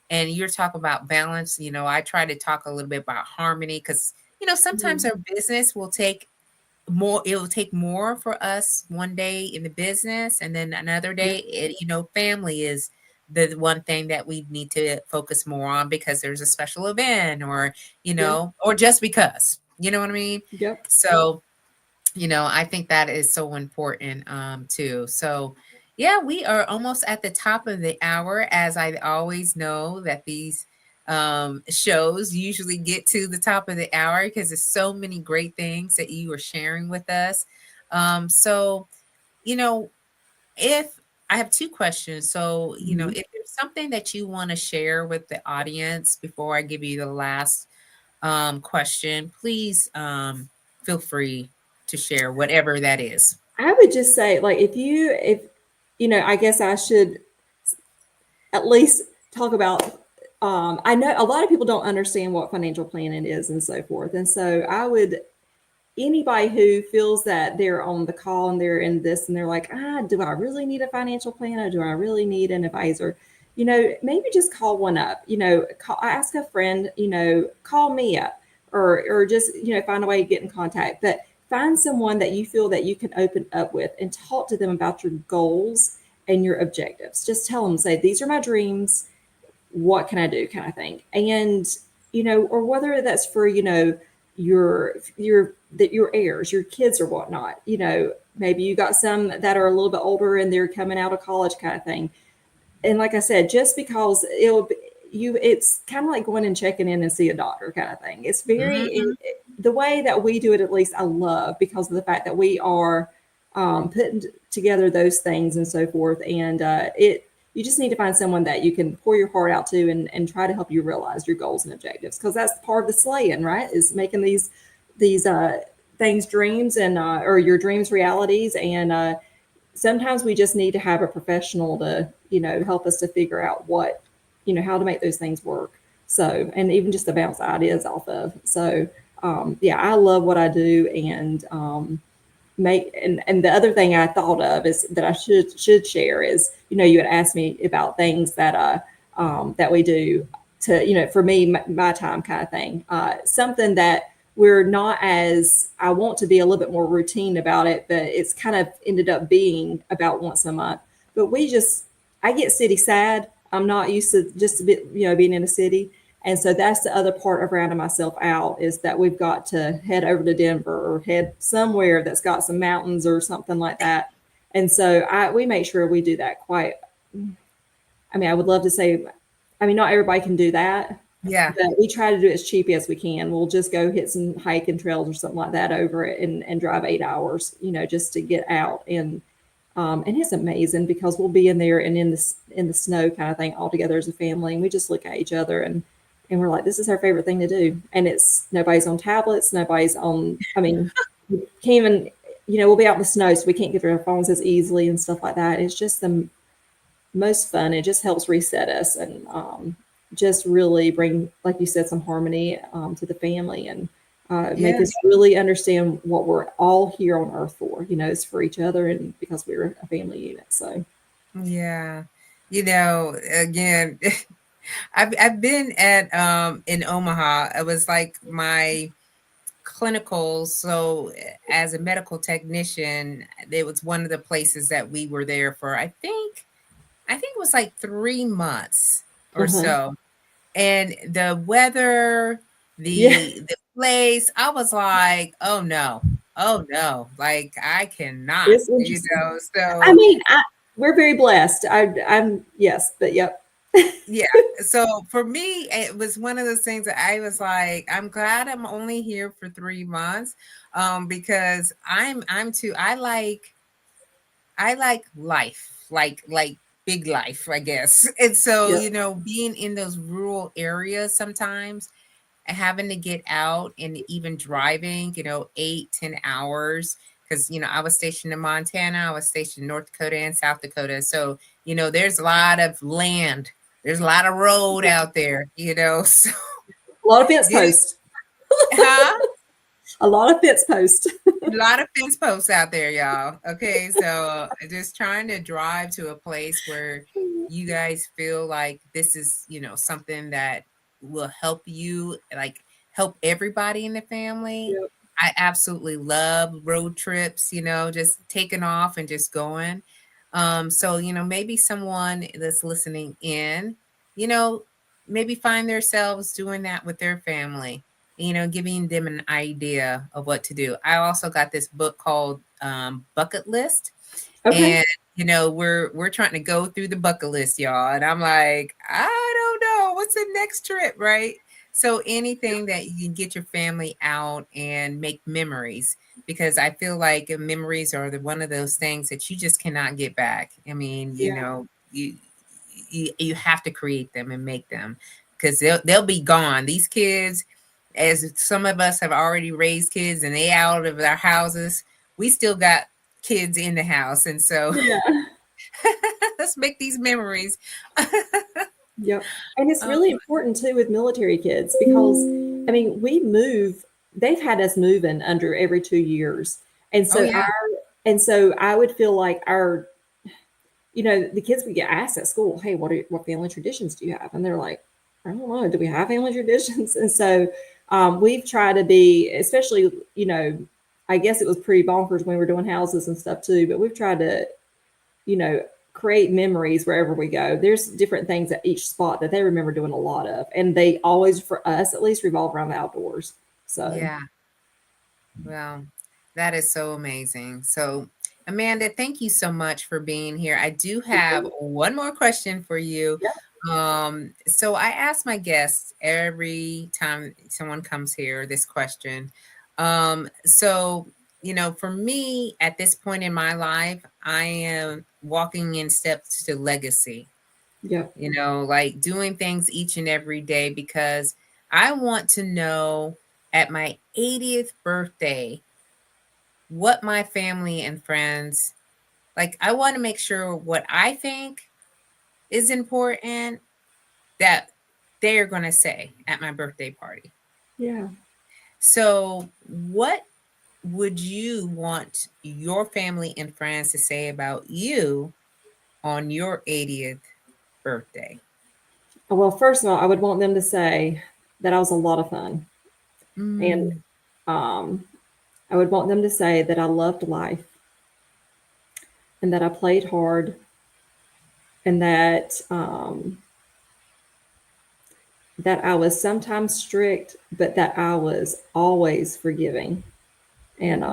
And you're talking about balance. I try to talk a little bit about harmony because, sometimes Mhm. our business will take more, it will take more for us one day in the business, and then another Yeah. day, family is the one thing that we need to focus more on because there's a special event, or, Yeah. or just because, you know what I mean? Yep. So, I think that is so important too. So, yeah, we are almost at the top of the hour. As I always know that these shows usually get to the top of the hour because there's so many great things that you are sharing with us. So, you know, if I have two questions. So, Mhm. if there's something that you want to share with the audience before I give you the last question, please feel free to share whatever that is. I would just say, like, if I guess I should at least talk about. I know a lot of people don't understand what financial planning is and so forth, and so I would, anybody who feels that they're on the call and they're in this and they're like, do I really need a financial planner? Do I really need an advisor? Maybe just call one up. Ask a friend. Call me up, or just find a way to get in contact. But find someone that you feel that you can open up with and talk to them about your goals and your objectives. Just tell them, say, these are my dreams, what can I do, kind of thing. And or whether that's for your heirs, your kids or whatnot. Maybe you got some that are a little bit older and they're coming out of college, kind of thing. And like I said, just because it's kind of like going and checking in and see a doctor, kind of thing. It's Mhm. the way that we do it, at least I love, because of the fact that we are putting together those things and so forth. And you just need to find someone that you can pour your heart out to, and try to help you realize your goals and objectives, because that's part of the slaying, right? Is making these things dreams, and or your dreams realities. And sometimes we just need to have a professional to help us to figure out what how to make those things work. So, and even just to bounce ideas off of. So yeah, I love what I do. And and the other thing I thought of is that I should share is, you had asked me about things that we do to, for me, my time, kind of thing. Something that we're not, as I want to be a little bit more routine about it, but it's kind of ended up being about once a month. But I get city sad. I'm not used to just a bit, being in a city. And so that's the other part of rounding myself out, is that we've got to head over to Denver, or head somewhere that's got some mountains or something like that. And so we make sure we do that quite. I mean, I would love to say, I mean, not everybody can do that, Yeah. but we try to do it as cheap as we can. We'll just go hit some hiking trails or something like that over it, and drive 8 hours, just to get out. And it's amazing because we'll be in there and in the snow, kind of thing, all together as a family, and we just look at each other, and we're like, this is our favorite thing to do. And it's nobody's on tablets, nobody's on. I mean, you can't even we'll be out in the snow, so we can't get through our phones as easily and stuff like that. It's just the most fun. It just helps reset us and just really bring, like you said, some harmony to the family and make Yeah. us really understand what we're all here on earth for. It's for each other and because we're a family unit. So, Yeah. Again, I've been at in Omaha. It was like my clinical. So as a medical technician, it was one of the places that we were there for. I think it was like 3 months or uh-huh. so. And the weather, Yeah, the place, I was like, oh no, oh no, like I cannot, it's interesting. I So mean, we're very blessed. I'm yes, but yep. yeah. So for me, it was one of those things that I was like, I'm glad I'm only here for 3 months, because I'm too. I like life, like big life, I guess. And so Yep. being in those rural areas sometimes, having to get out and even driving, 8-10 hours. Because I was stationed in Montana, I was stationed in North Dakota and South Dakota. So there's a lot of land, there's a lot of road out there. So A lot of fence getting, posts. huh? A lot of fence posts. A lot of fence posts out there, y'all. Okay, so just trying to drive to a place where you guys feel like this is, something that will help you, like help everybody in the family. Yep. I absolutely love road trips, just taking off and just going. So, maybe someone that's listening in, you know, maybe find themselves doing that with their family, giving them an idea of what to do. I also got this book called Bucket List, Okay. and we're trying to go through the bucket list, y'all. And I'm like, I don't know, what's the next trip, right? So anything that you can get your family out and make memories, because I feel like memories are one of those things that you just cannot get back. I mean, Yeah. you have to create them and make them, because they'll be gone. These kids, as some of us have already raised kids and they out of our houses, we still got kids in the house, and so Yeah. let's make these memories. Yep. And it's Um, really important too with military kids because I mean, they've had us moving under every 2 years. And oh so yeah, I would feel like the kids would get asked at school, hey, what family traditions do you have? And they're like, I don't know, do we have family traditions? And so we've tried to be, especially, I guess it was pretty bonkers when we were doing houses and stuff too, but we've tried to, you know, create memories wherever we go. There's different things at each spot that they remember doing a lot of. And they always, for us at least, revolve around the outdoors. So, yeah. Well, that is so amazing. So, Amanda, thank you so much for being here. I do have one more question for you. yeah. So I ask my guests every time someone comes here this question. So, for me at this point in my life, I am walking in steps to legacy, Yeah. like doing things each and every day, because I want to know at my 80th birthday what my family and friends, like, I want to make sure what I think is important that they're going to say at my birthday party. Yeah. So, what would you want your family and friends to say about you on your 80th birthday? Well, first of all, I would want them to say that I was a lot of fun. And Mm, um, I would want them to say that I loved life and that I played hard and that I was sometimes strict, but that I was always forgiving. And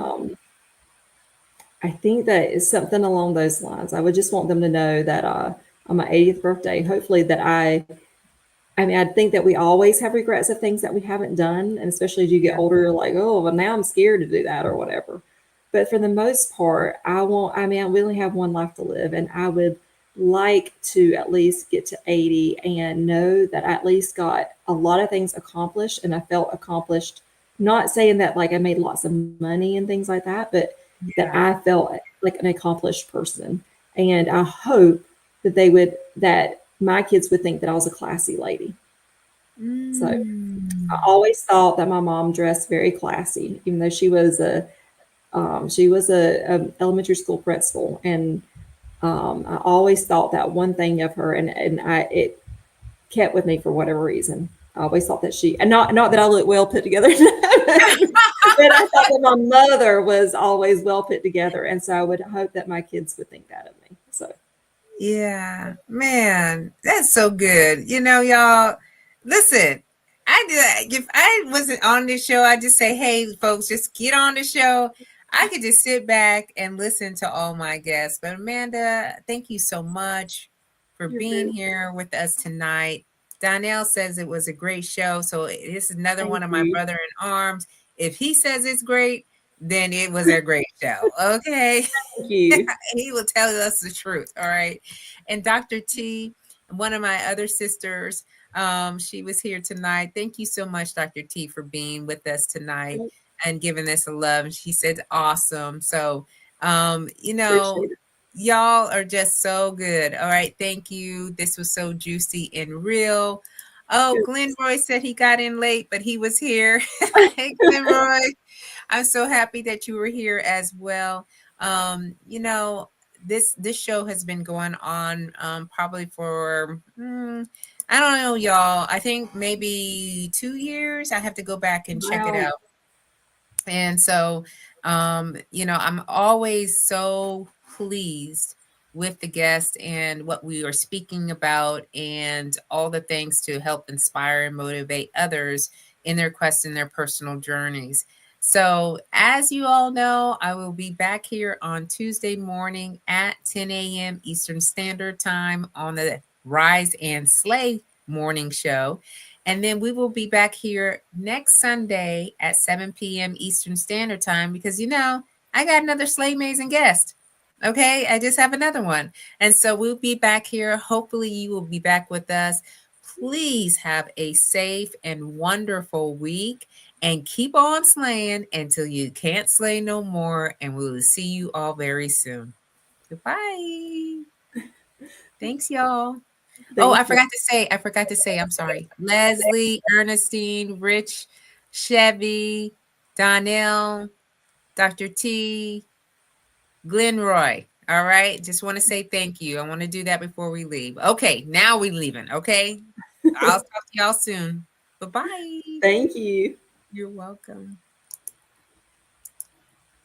I think that is something along those lines. I would just want them to know that on my 80th birthday, hopefully that I mean, I think that we always have regrets of things that we haven't done. And especially as you get yeah, older, you're like, oh, well, now I'm scared to do that or whatever. But for the most part, we only have one life to live. And I would like to at least get to 80 and know that I at least got a lot of things accomplished and I felt accomplished. Not saying that like I made lots of money and things like that, but that Yeah. I felt like an accomplished person. And I hope that my kids would think that I was a classy lady. So I Mm. always thought that my mom dressed very classy, even though she was a elementary school principal, and I always thought that one thing of her, and it kept with me for whatever reason. I always thought that and not that I look well put together, but I thought that my mother was always well put together, and so I would hope that my kids would think that of me. So Yeah, man, that's so good. Y'all, listen, if I wasn't on this show, I'd just say, hey, folks, just get on the show. I could just sit back and listen to all my guests. But Amanda, thank you so much for you're being very here with us tonight. Donnell says it was a great show. So this is another thank one of my you, brother in arms. If he says it's great, then it was a great show. Okay. thank you, He will tell us the truth. All right. And Dr. T, one of my other sisters, she was here tonight. Thank you so much, Dr. T, for being with us tonight and giving us a love. She said awesome. So, you know, appreciate it. y'all are just so good. All right. Thank you. This was so juicy and real. Oh, Glenroy said he got in late, but he was here. Hey, Glenroy. I'm so happy that you were here as well. You know, this show has been going on probably for I don't know, y'all. I think maybe 2 years. I have to go back and check it Wow, out. And so, I'm always so pleased with the guest and what we are speaking about and all the things to help inspire and motivate others in their quest and their personal journeys. So, as you all know, I will be back here on Tuesday morning at 10 a.m. Eastern Standard Time on the Rise and Slay morning show. And then we will be back here next Sunday at 7 p.m. Eastern Standard Time because, I got another SLAYMAZING guest. Okay, I just have another one. And so we'll be back here. Hopefully, you will be back with us. Please have a safe and wonderful week and keep on slaying until you can't slay no more. And we will see you all very soon. Goodbye. Thanks, y'all. Oh, thank you. I forgot to say, I'm sorry. Leslie, Ernestine, Rich, Chevy, Donnell, Dr. T, Glenroy. All right. Just want to say thank you. I want to do that before we leave. Okay. Now we leaving. Okay. I'll talk to y'all soon. Bye bye. Thank you. You're welcome.